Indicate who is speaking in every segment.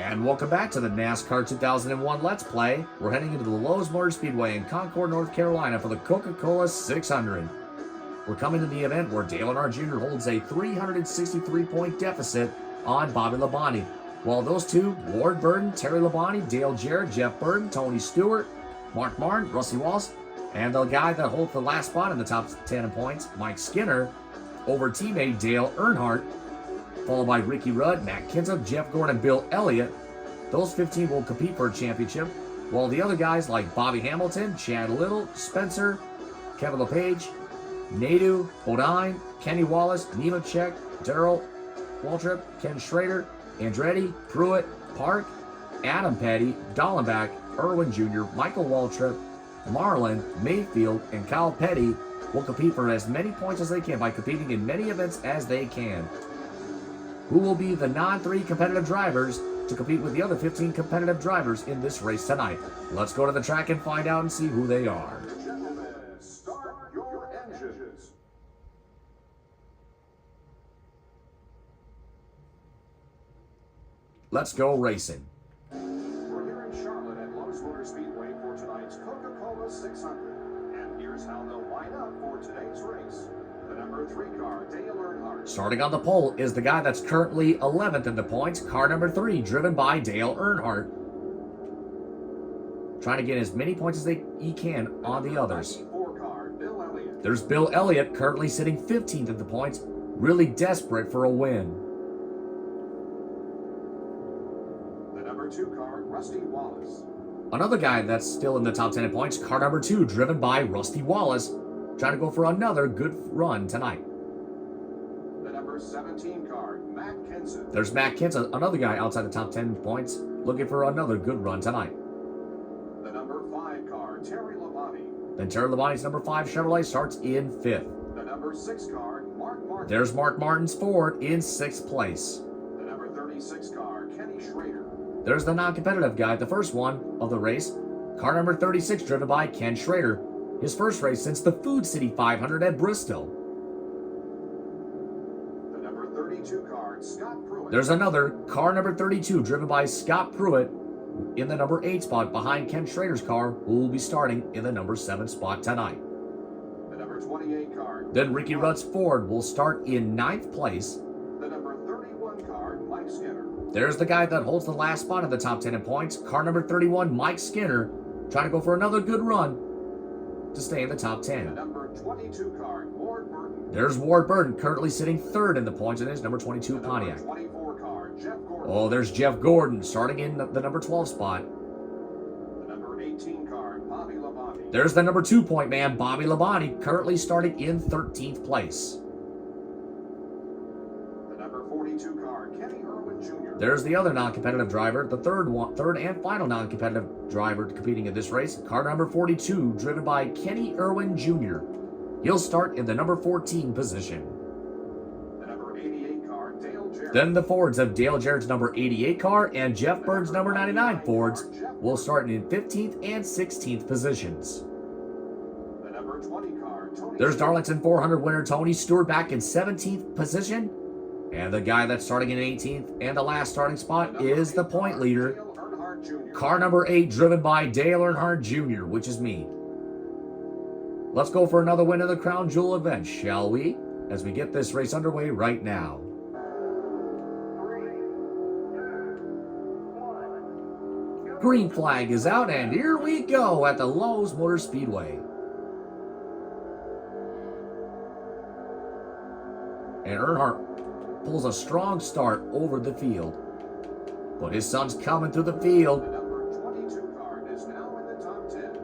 Speaker 1: And welcome back to the NASCAR 2001 Let's Play. We're heading into the Lowe's Motor Speedway in Concord, North Carolina for the Coca-Cola 600. We're coming to the event where Dale Earnhardt Jr. holds a 363-point deficit on Bobby Labonte, while those two, Ward Burton, Terry Labonte, Dale Jarrett, Jeff Burton, Tony Stewart, Mark Martin, Rusty Wallace, and the guy that holds the last spot in the top 10 in points, Mike Skinner, over teammate Dale Earnhardt, followed by Ricky Rudd, Matt Kenseth, Jeff Gordon, and Bill Elliott. Those 15 will compete for a championship, while the other guys like Bobby Hamilton, Chad Little, Spencer, Kevin LePage, Nadeau, Bodine, Kenny Wallace, Nemechek, Darrell Waltrip, Ken Schrader, Andretti, Pruitt, Park, Adam Petty, Dallenbach, Irwin Jr., Michael Waltrip, Marlin, Mayfield, and Kyle Petty will compete for as many points as they can by competing in many events as they can. Who will be the non-3 competitive drivers to compete with the other 15 competitive drivers in this race tonight? Let's go to the track and find out and see who they are.
Speaker 2: Gentlemen, start your engines.
Speaker 1: Let's go racing.
Speaker 2: We're here in Charlotte at Lowe's Motor Speedway for tonight's Coca-Cola 600. And here's how they'll line up for today's race. The number 3 car, Dale Earnhardt.
Speaker 1: Starting on the pole is the guy that's currently 11th in the points, car number 3, driven by Dale Earnhardt. Trying to get as many points as he can on the others.
Speaker 2: Car, Bill Elliott.
Speaker 1: There's Bill Elliott, currently sitting 15th in the points, really desperate for a win.
Speaker 2: The number 2 car, Rusty Wallace.
Speaker 1: Another guy that's still in the top 10 in points, car number 2, driven by Rusty Wallace, trying to go for another good run tonight.
Speaker 2: The number 17 car, Matt Kenseth.
Speaker 1: There's Matt Kenseth, another guy outside the top 10 points, looking for another good run tonight.
Speaker 2: The number 5 car, Terry Labonte.
Speaker 1: Then Terry Labonte's number 5 Chevrolet starts in 5th.
Speaker 2: The number 6 car, Mark Martin.
Speaker 1: There's Mark Martin's Ford in 6th place.
Speaker 2: The number 36 car, Kenny Schrader.
Speaker 1: There's the non-competitive guy, the first one of the race, car number 36, driven by Ken Schrader. His first race since the Food City 500 at Bristol.
Speaker 2: The number 32 car, Scott Pruitt.
Speaker 1: There's another, car number 32, driven by Scott Pruitt, in the number 8 spot behind Ken Schrader's car, who will be starting in the number 7 spot tonight.
Speaker 2: The number 28 car.
Speaker 1: Then Ricky Rudd's Ford will start in 9th place.
Speaker 2: The number 31 car, Mike Skinner.
Speaker 1: There's the guy that holds the last spot in the top 10 in points, car number 31, Mike Skinner, trying to go for another good run to stay in the top 10.
Speaker 2: The number 22 car, Ward Burton.
Speaker 1: There's Ward Burton, currently sitting 3rd in the points in his number 22
Speaker 2: The
Speaker 1: Pontiac.
Speaker 2: number 24 car, Jeff Gordon.
Speaker 1: Oh, there's Jeff Gordon, starting in the number 12 spot.
Speaker 2: The number 18 car, Bobby Labonte.
Speaker 1: There's the number 2 point man, Bobby Labonte, currently starting in 13th place.
Speaker 2: The number 42 car, Kenny Irwin Jr.
Speaker 1: There's the other non-competitive driver, the third and final non-competitive driver competing in this race, car number 42, driven by Kenny Irwin Jr. He'll start in the number 14 position.
Speaker 2: The number 88 car, Dale Jarrett.
Speaker 1: Then the Fords of Dale Jarrett's number 88 car and Jeff Burton's number 99 Fords will start in 15th and 16th positions.
Speaker 2: The number 20 car, Tony.
Speaker 1: There's Darlington 400 winner Tony Stewart back in 17th position. And the guy that's starting in 18th and the last starting spot is the point leader,
Speaker 2: Dale Earnhardt Jr.
Speaker 1: car number 8, driven by Dale Earnhardt Jr., which is me. Let's go for another win of the Crown Jewel event, shall we? As we get this race underway right now.
Speaker 2: 3, 2, 1.
Speaker 1: Green flag is out, and here we go at the Lowe's Motor Speedway. And Earnhardt pulls a strong start over the field. But his son's coming through the field.
Speaker 2: The number 22 car is now in the top 10.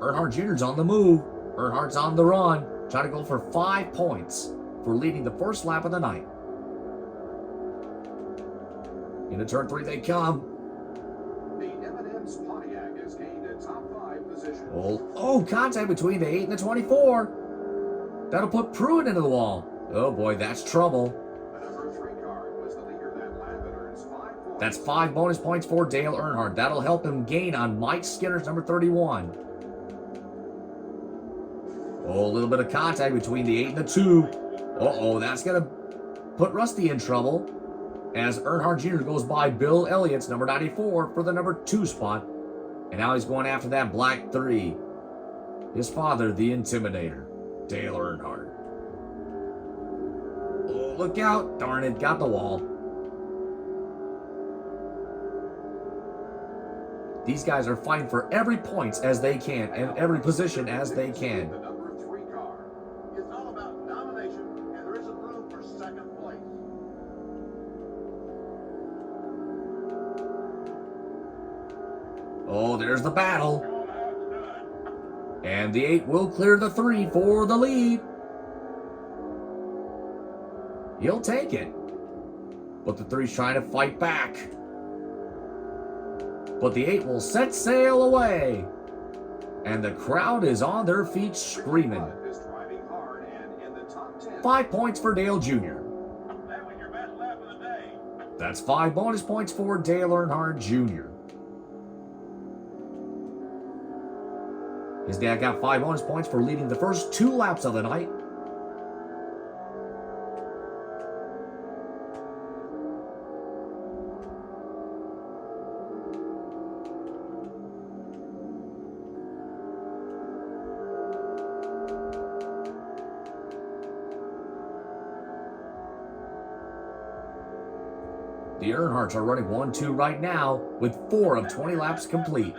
Speaker 1: Earnhardt Jr.'s on the move. Earnhardt's on the run, trying to go for 5 points for leading the first lap of the night. Into turn 3 they come.
Speaker 2: The M&M's Pontiac has gained a top 5 position.
Speaker 1: Oh, contact between the 8 and the 24. That'll put Pruitt into the wall. Oh boy, that's trouble.
Speaker 2: The number 3 car was the leader that lap and earns 5 points.
Speaker 1: That's 5 bonus points for Dale Earnhardt. That'll help him gain on Mike Skinner's number 31. Oh, a little bit of contact between the 8 and the 2. Uh-oh, that's going to put Rusty in trouble. as Earnhardt Jr. goes by Bill Elliott's number 94 for the number 2 spot. And now he's going after that black 3. His father, the Intimidator, Dale Earnhardt. Oh, look out. Darn it, got the wall. These guys are fighting for every points as they can and every position as they can.
Speaker 2: The number 3 car. It's all about domination, and there isn't room for second place.
Speaker 1: Oh, there's the battle. And the 8 will clear the 3 for the lead. He'll take it. But the 3's trying to fight back. But the 8 will set sail away. And the crowd is on their feet screaming. 5 points for Dale Jr. That's 5 bonus points for Dale Earnhardt Jr. His dad got 5 bonus points for leading the first 2 laps of the night. The Earnhardts are running 1-2 right now with 4 of 20 laps complete.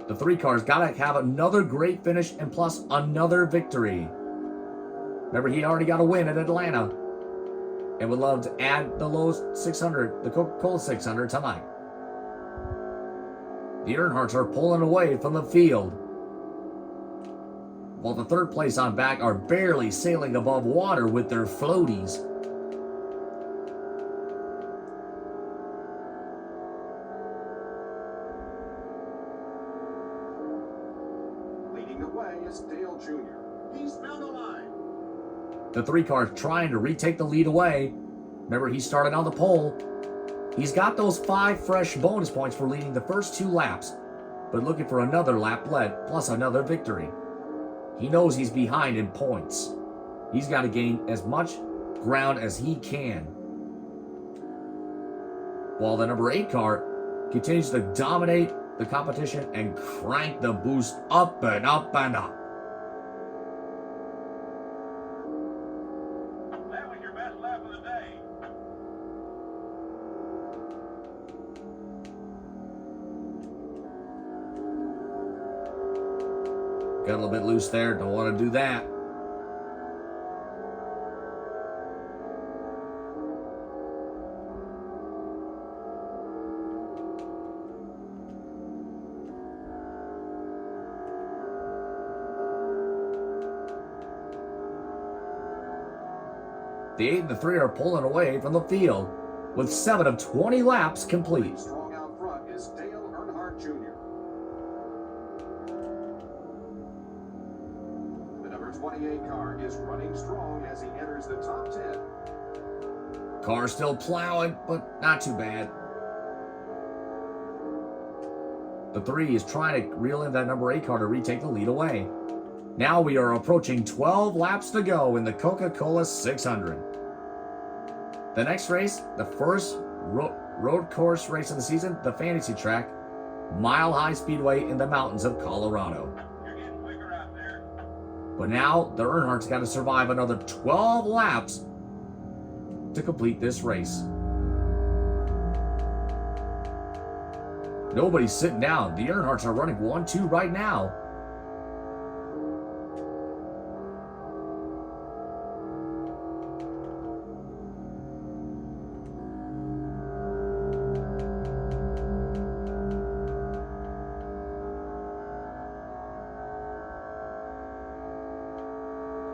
Speaker 1: The 3 cars got to have another great finish and plus another victory. Remember, he already got a win at Atlanta and would love to add the Lowe's 600, the Coca-Cola 600 tonight. The Earnhardts are pulling away from the field, while the 3rd place on back are barely sailing above water with their floaties.
Speaker 2: Dale Jr. He's found the line.
Speaker 1: The 3 car trying to retake the lead away. Remember, he started on the pole. He's got those 5 fresh bonus points for leading the first 2 laps, but looking for another lap led plus another victory. He knows he's behind in points. He's got to gain as much ground as he can. While the number 8 car continues to dominate the competition and crank the boost up and up and up.
Speaker 2: That was your best lap of the day.
Speaker 1: Got a little bit loose there. Don't want to do that. The 8 and the 3 are pulling away from the field with 7 of 20 laps complete.
Speaker 2: Strong out front is Dale Earnhardt Jr. The number 28 car is running strong as he enters the top 10.
Speaker 1: Car still plowing, but not too bad. The 3 is trying to reel in that number 8 car to retake the lead away. Now we are approaching 12 laps to go in the Coca-Cola 600. The next race, the first road course race of the season, the Fantasy Track, Mile High Speedway in the mountains of Colorado.
Speaker 2: You're getting quicker out there.
Speaker 1: But now the Earnhardt's got to survive another 12 laps to complete this race. Nobody's sitting down. The Earnhardts are running 1-2 right now.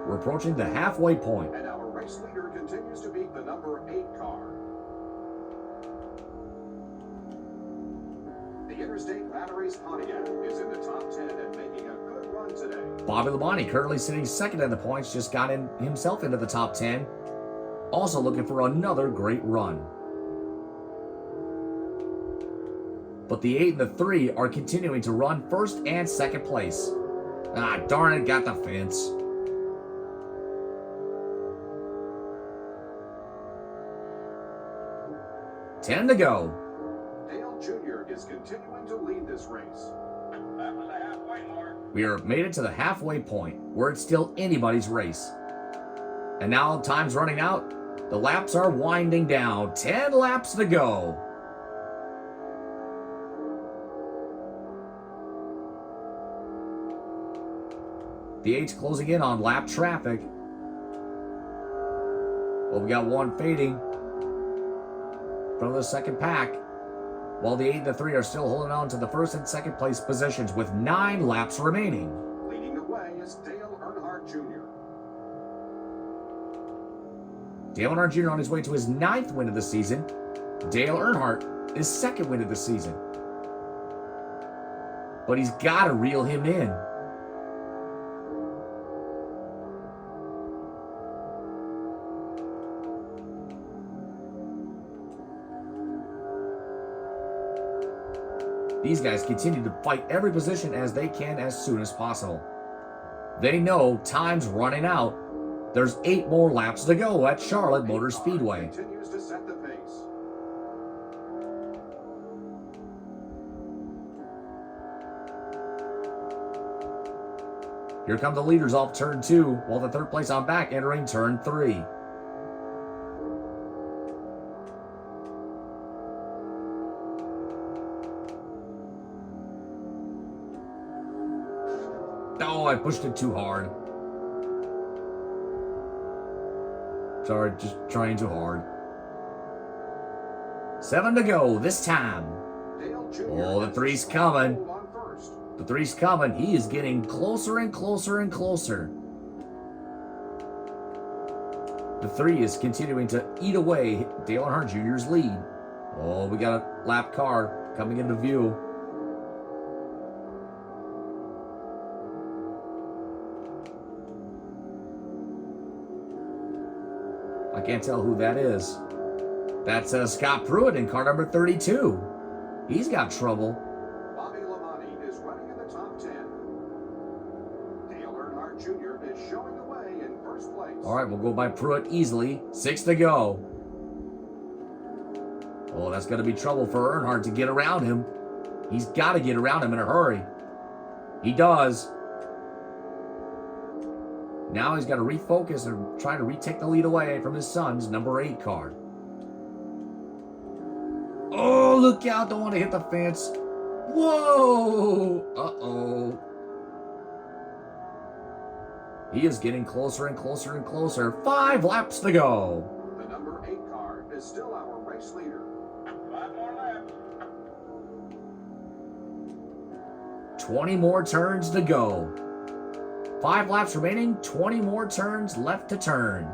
Speaker 1: We're approaching the halfway point.
Speaker 2: And our race leader continues to be the number 8 car. The Interstate Batteries Pontiac is in the top 10 and making a good run today.
Speaker 1: Bobby Labonte currently sitting second in the points, just got himself into the top 10. Also looking for another great run. But the 8 and the 3 are continuing to run first and second place. Ah, darn it, got the fence. 10 to go.
Speaker 2: Dale Jr. is continuing to lead this race. That was a halfway mark.
Speaker 1: We are made it to the halfway point, where it's still anybody's race. And now time's running out. The laps are winding down. 10 laps to go. The 8's closing in on lap traffic. Well, we got one fading from the second pack, while the 8 and the 3 are still holding on to the first and second place positions with 9 laps remaining.
Speaker 2: Leading the way is Dale Earnhardt Jr.
Speaker 1: Dale Earnhardt Jr. on his way to his 9th win of the season. Dale Earnhardt is 2nd win of the season. But he's got to reel him in. These guys continue to fight every position as they can as soon as possible. They know time's running out. There's 8 more laps to go at Charlotte Motor Speedway.
Speaker 2: Continues to set the pace.
Speaker 1: Here come the leaders off turn 2, while the 3rd place on back entering turn 3. Oh, I pushed it too hard. Sorry, just trying too hard. 7 to go this time.
Speaker 2: Dale Jr.
Speaker 1: Oh, the
Speaker 2: has
Speaker 1: 3's
Speaker 2: a
Speaker 1: coming.
Speaker 2: hold on first.
Speaker 1: The 3's coming. He is getting closer and closer and closer. The 3 is continuing to eat away Dale Earnhardt Jr.'s lead. Oh, we got a lap car coming into view. I can't tell who that is. That's Scott Pruitt in car number 32. He's got trouble.
Speaker 2: Bobby Lamonte is running in the top 10. Dale Earnhardt Jr. is showing the way in first place.
Speaker 1: All right, we'll go by Pruitt easily. 6 to go. Oh, that's going to be trouble for Earnhardt to get around him. He's got to get around him in a hurry. He does. Now he's got to refocus and try to retake the lead away from his son's number 8 car. Oh, look out. Don't want to hit the fence. Whoa. Uh-oh. He is getting closer and closer and closer. 5 laps to go.
Speaker 2: The number 8 car is still our race leader. 5 more laps.
Speaker 1: 20 more turns to go. 5 laps remaining, 20 more turns left to turn.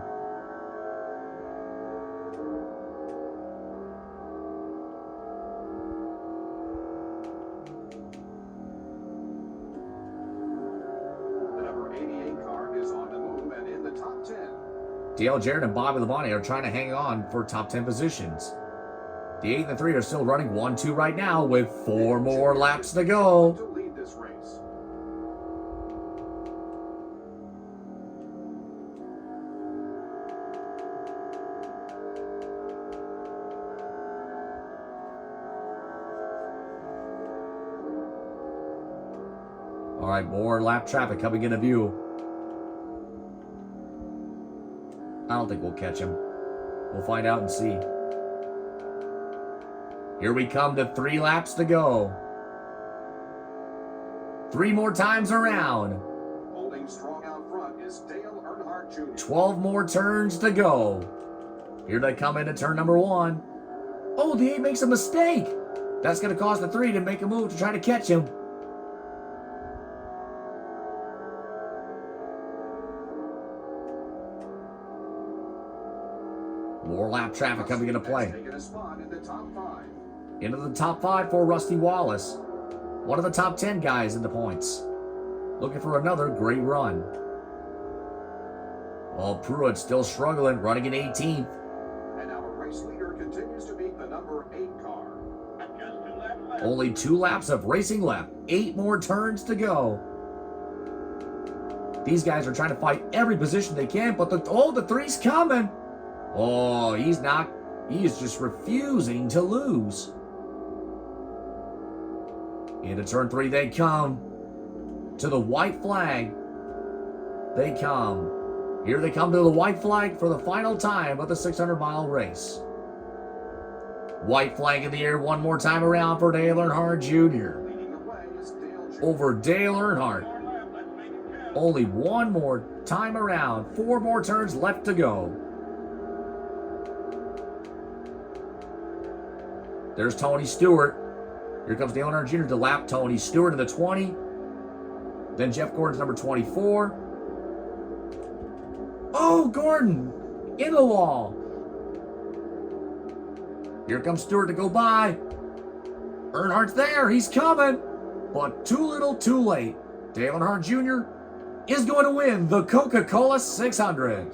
Speaker 2: The number 88 car is on the move and in the top 10.
Speaker 1: Dale Jarrett and Bobby Labonte are trying to hang on for top 10 positions. The 8 and the 3 are still running 1-2 right now with 4 more laps to go.
Speaker 2: To lead this race.
Speaker 1: All right, more lap traffic coming into view. I don't think we'll catch him. We'll find out and see. Here we come to 3 laps to go. 3 more times around.
Speaker 2: Holding strong out front is Dale Earnhardt Jr.
Speaker 1: 12 more turns to go. Here they come into turn number 1. Oh, the 8 makes a mistake. That's going to cause the 3 to make a move to try to catch him. More lap traffic coming into play.
Speaker 2: Taking a spot in the top 5.
Speaker 1: Into the top 5 for Rusty Wallace. One of the top 10 guys in the points. Looking for another great run. Well, Pruitt's still struggling, running in 18th.
Speaker 2: And our race leader continues to beat the number 8 car. Just 2 laps left.
Speaker 1: Only 2 laps of racing left. 8 more turns to go. These guys are trying to fight every position they can, but the 3's coming. Oh, he's not He is just refusing to lose. Into turn 3 they come. To the white flag. They come. Here they come to the white flag for the final time of the 600-mile race. White flag in the air one more time around for Dale Earnhardt Jr. Over Dale Earnhardt. Only one more time around. 4 more turns left to go. There's Tony Stewart. Here comes Dale Earnhardt Jr. to lap Tony Stewart in the 20. Then Jeff Gordon's number 24. Oh, Gordon! In the wall. Here comes Stewart to go by. Earnhardt's there. He's coming. But too little, too late. Dale Earnhardt Jr. is going to win the Coca-Cola 600.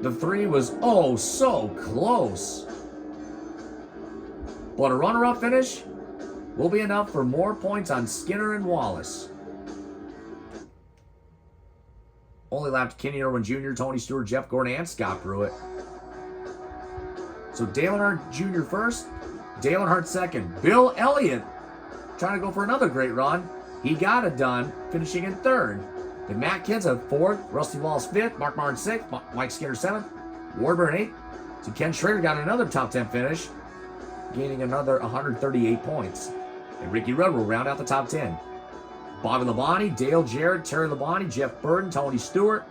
Speaker 1: The 3 was oh so close. But a runner-up finish will be enough for more points on Skinner and Wallace. Only lapped Kenny Irwin Jr., Tony Stewart, Jeff Gordon, and Scott Pruitt. So Dale Earnhardt Jr. first, Dale Earnhardt second. Bill Elliott trying to go for another great run. He got it done, finishing in 3rd. Then Matt Kenseth 4th, Rusty Wallace 5th, Mark Martin 6th, Mike Skinner 7th, Warburton 8th. So Ken Schrader got another top 10 finish, gaining another 138 points. And Ricky Rudd will round out the top 10. Bobby Labonte, Dale Jarrett, Terry Labonte, Jeff Burton, Tony Stewart.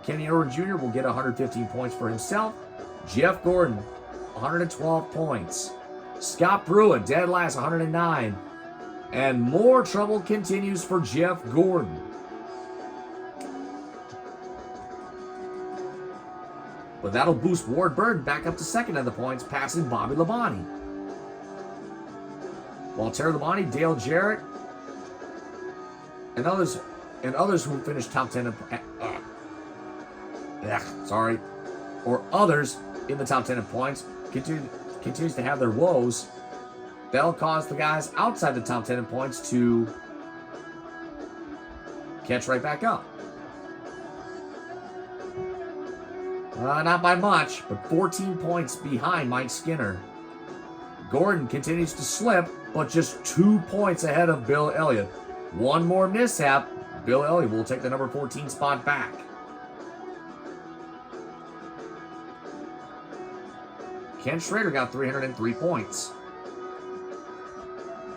Speaker 1: Kenny Irwin Jr. will get 115 points for himself. Jeff Gordon, 112 points. Scott Pruitt, dead last, 109. And more trouble continues for Jeff Gordon. But that'll boost Ward Burton back up to 2nd in the points, passing Bobby Labonte. While Terry Labonte, Dale Jarrett, and others who finished top 10 or others in the top 10 in points continues to have their woes. That'll cause the guys outside the top 10 in points to catch right back up. Not by much, but 14 points behind Mike Skinner. Gordon continues to slip, but just 2 points ahead of Bill Elliott. One more mishap, Bill Elliott will take the number 14 spot back. Ken Schrader got 303 points.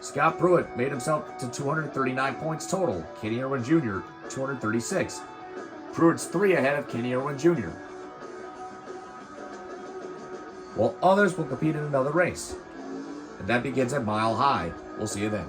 Speaker 1: Scott Pruitt made himself to 239 points total. Kenny Irwin Jr., 236. Pruitt's 3 ahead of Kenny Irwin Jr. While others will compete in another race. And that begins at Mile High. We'll see you then.